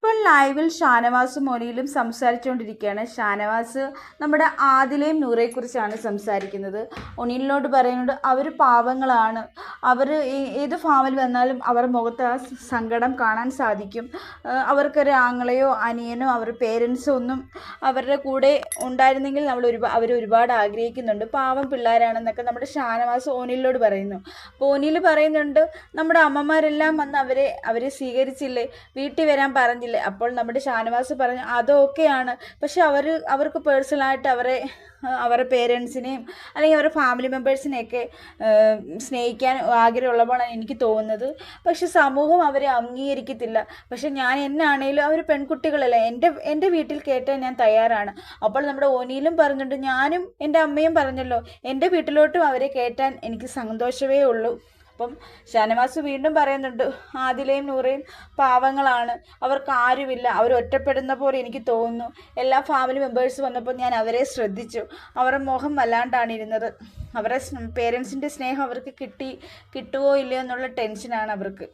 ഇപ്പോൾ ലൈവിൽ ഷാനവാസും മൊനിയിലും സംസാരിച്ചുകൊണ്ടിരിക്കുകയാണ്. ഷാനവാസ് നമ്മുടെ ആദിലയും നൂറയെക്കുറിച്ചാണ് സംസാരിക്കുന്നത്. ഒനിലിനോട് പറയുന്നുണ്ട് അവർ പാവങ്ങളാണ്, അവർ ഏത് ഫാമിൽ വന്നാലും അവർ മുഖത്ത് ആ സങ്കടം കാണാൻ സാധിക്കും. അവർക്കൊരു ആങ്ങളെയോ അനിയനോ അവരുടെ പേരൻസോ ഒന്നും അവരുടെ കൂടെ ഉണ്ടായിരുന്നെങ്കിൽ അവർ ഒരുപാട് ആഗ്രഹിക്കുന്നുണ്ട്. പാവം പിള്ളേരാണെന്നൊക്കെ നമ്മുടെ ഷാനവാസ് ഒനിലിനോട് പറയുന്നു. അപ്പോൾ ഒനിൽ പറയുന്നുണ്ട് നമ്മുടെ അമ്മമാരെല്ലാം വന്ന് അവരെ സ്വീകരിച്ചില്ലേ, വീട്ടിൽ വരാൻ പറഞ്ഞില്ലേ. അപ്പോൾ നമ്മുടെ ഷാനവാസ് പറഞ്ഞു അതൊക്കെയാണ്, പക്ഷെ അവർക്ക് പേഴ്സണലായിട്ട് അവരുടെ പേരൻസിനെയും അല്ലെങ്കിൽ അവരുടെ ഫാമിലി മെമ്പേഴ്സിനെയൊക്കെ സ്നേഹിക്കാൻ ആഗ്രഹമുള്ളപ്പോഴാണ് എനിക്ക് തോന്നുന്നത്. പക്ഷെ സമൂഹം അവരെ അംഗീകരിക്കത്തില്ല. പക്ഷെ എന്നാണേലും അവർ പെൺകുട്ടികളല്ലേ, എൻ്റെ വീട്ടിൽ കയറ്റാൻ ഞാൻ തയ്യാറാണ്. അപ്പോൾ നമ്മുടെ ഒനിയിലും പറഞ്ഞിട്ടുണ്ട് ഞാനും എൻ്റെ അമ്മയും പറഞ്ഞല്ലോ എൻ്റെ വീട്ടിലോട്ടും അവരെ കയറ്റാൻ എനിക്ക് സന്തോഷമേ ഉള്ളൂ. അപ്പം ഷാനവാസ് വീണ്ടും പറയുന്നുണ്ട് ആദിലയും നൂറയും പാവങ്ങളാണ്, അവർക്ക് ആരുമില്ല, അവർ ഒറ്റപ്പെടുന്ന പോലെ എനിക്ക് തോന്നുന്നു. എല്ലാ ഫാമിലി മെമ്പേഴ്സ് വന്നപ്പോൾ ഞാൻ അവരെ ശ്രദ്ധിച്ചു, അവരുടെ മുഖം വല്ലാണ്ടാണ് ഇരുന്നത്. അവരുടെ പേരൻസിൻ്റെ സ്നേഹം അവർക്ക് കിട്ടുമോ ഇല്ലയോ എന്നുള്ള ടെൻഷനാണ് അവർക്ക്.